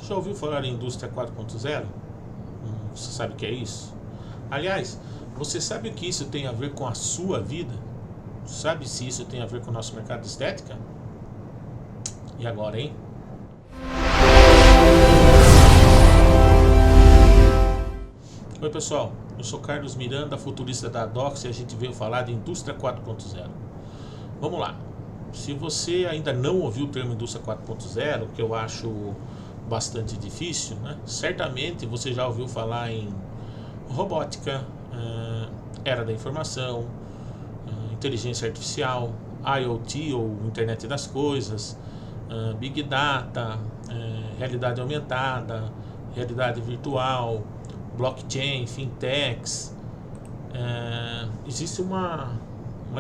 Você já ouviu falar em indústria 4.0? Você sabe o que é isso? Aliás, você sabe o que isso tem a ver com a sua vida? Sabe se isso tem a ver com o nosso mercado de estética? E agora, hein? Oi pessoal, eu sou Carlos Miranda, futurista da Adox, e a gente veio falar de indústria 4.0. Vamos lá. Se você ainda não ouviu o termo indústria 4.0, que eu acho bastante difícil, né? Certamente você já ouviu falar em robótica, era da informação, inteligência artificial, IoT ou Internet das Coisas, Big Data, realidade aumentada, realidade virtual, blockchain, fintechs. Existe uma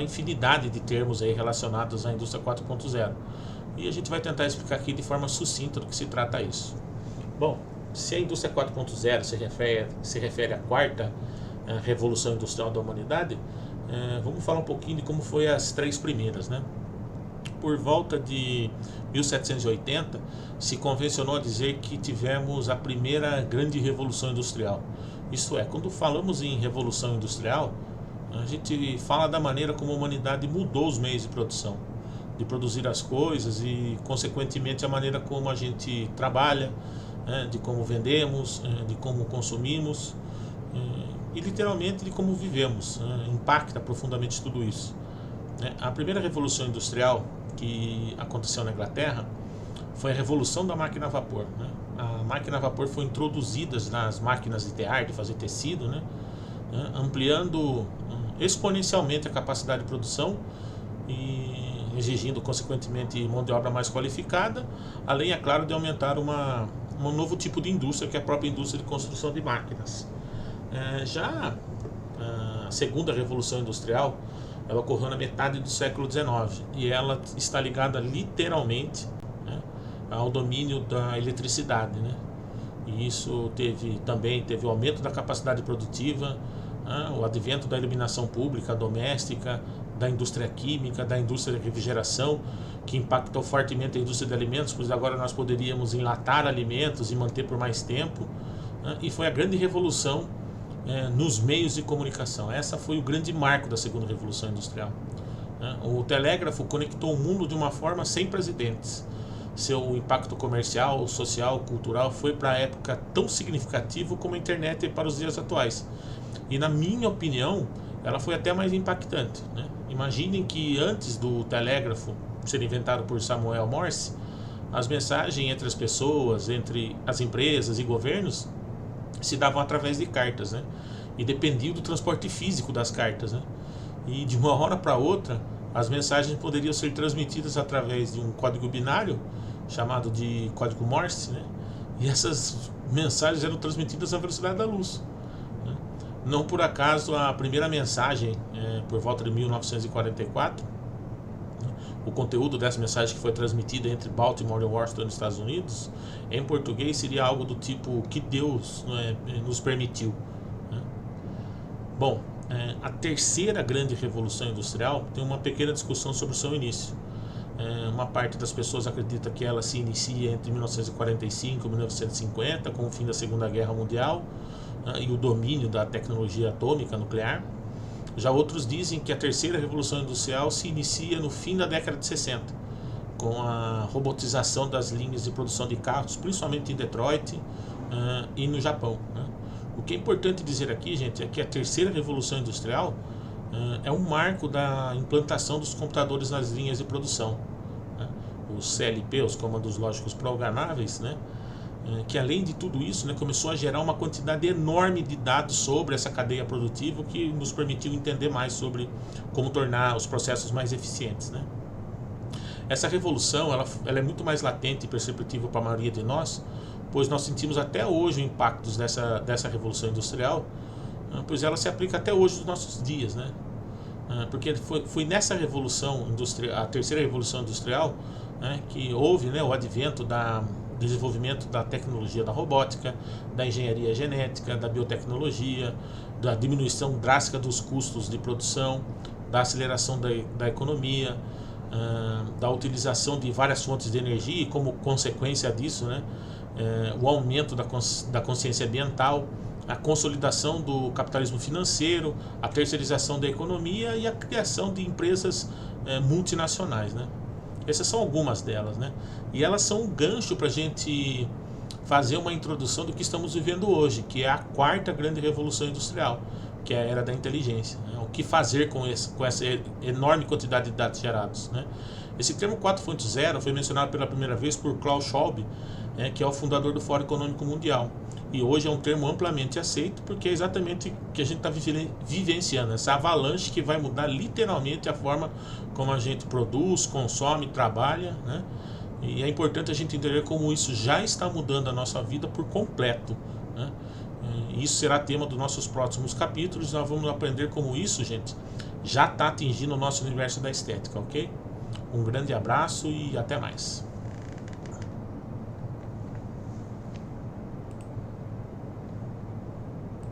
infinidade de termos aí relacionados à indústria 4.0 e a gente vai tentar explicar aqui de forma sucinta do que se trata isso. Bom, se a indústria 4.0 se refere à quarta revolução industrial da humanidade, vamos falar um pouquinho de como foi as três primeiras, né? Por volta de 1780 se convencionou a dizer que tivemos a primeira grande revolução industrial. Isto é, quando falamos em revolução industrial, a gente fala da maneira como a humanidade mudou os meios de produção, de produzir as coisas e, consequentemente, a maneira como a gente trabalha, de como vendemos, de como consumimos e, literalmente, de como vivemos. Impacta profundamente tudo isso. A primeira revolução industrial que aconteceu na Inglaterra foi a revolução da máquina a vapor. A máquina a vapor foi introduzida nas máquinas de tear, de fazer tecido, ampliando exponencialmente a capacidade de produção e exigindo, consequentemente, mão de obra mais qualificada, além, é claro, de aumentar um novo tipo de indústria, que é a própria indústria de construção de máquinas. Já a segunda revolução industrial, ela ocorreu na metade do século XIX e ela está ligada literalmente ao domínio da eletricidade, E isso também teve o aumento da capacidade produtiva, o advento da iluminação pública doméstica, da indústria química, da indústria de refrigeração, que impactou fortemente a indústria de alimentos, pois agora nós poderíamos enlatar alimentos e manter por mais tempo, e foi a grande revolução nos meios de comunicação. Essa foi o grande marco da segunda revolução industrial. O telégrafo conectou o mundo de uma forma sem precedentes. Seu impacto comercial, social, cultural foi para a época tão significativo como a internet é para os dias atuais. E, na minha opinião, ela foi até mais impactante. Imaginem que antes do telégrafo ser inventado por Samuel Morse, as mensagens entre as pessoas, entre as empresas e governos se davam através de cartas, E dependiam do transporte físico das cartas, E de uma hora para outra, as mensagens poderiam ser transmitidas através de um código binário chamado de código Morse, E essas mensagens eram transmitidas à velocidade da luz. Não por acaso a primeira mensagem, por volta de 1944, o conteúdo dessa mensagem que foi transmitida entre Baltimore e Washington, nos Estados Unidos, em português seria algo do tipo que Deus nos permitiu. Bom, a terceira grande revolução industrial tem uma pequena discussão sobre o seu início. Uma parte das pessoas acredita que ela se inicia entre 1945 e 1950, com o fim da Segunda Guerra Mundial e o domínio da tecnologia atômica nuclear. Já outros dizem que a terceira revolução industrial se inicia no fim da década de 60, com a robotização das linhas de produção de carros, principalmente em Detroit e no Japão. O que é importante dizer aqui, gente, é que a terceira revolução industrial é um marco da implantação dos computadores nas linhas de produção. Os CLP, os comandos lógicos programáveis, que além de tudo isso, começou a gerar uma quantidade enorme de dados sobre essa cadeia produtiva, que nos permitiu entender mais sobre como tornar os processos mais eficientes. Essa revolução ela é muito mais latente e perceptível para a maioria de nós, pois nós sentimos até hoje os impactos dessa revolução industrial, pois ela se aplica até hoje nos nossos dias, porque foi nessa revolução industrial, a terceira revolução industrial, que houve o advento do desenvolvimento da tecnologia da robótica, da engenharia genética, da biotecnologia, da diminuição drástica dos custos de produção, da aceleração da economia, da utilização de várias fontes de energia e, como consequência disso, o aumento da consciência ambiental, a consolidação do capitalismo financeiro, a terceirização da economia e a criação de empresas multinacionais, né? Essas são algumas delas, né? E elas são um gancho para a gente fazer uma introdução do que estamos vivendo hoje, que é a quarta grande revolução industrial, que é a era da inteligência, né? O que fazer com essa enorme quantidade de dados gerados, né? Esse termo 4.0 foi mencionado pela primeira vez por Klaus Schwab, que é o fundador do Fórum Econômico Mundial. E hoje é um termo amplamente aceito porque é exatamente o que a gente está vivenciando, essa avalanche que vai mudar literalmente a forma como a gente produz, consome, trabalha, né? E é importante a gente entender como isso já está mudando a nossa vida por completo, né? E isso será tema dos nossos próximos capítulos. Nós vamos aprender como isso, gente, já está atingindo o nosso universo da estética, ok? Um grande abraço e até mais.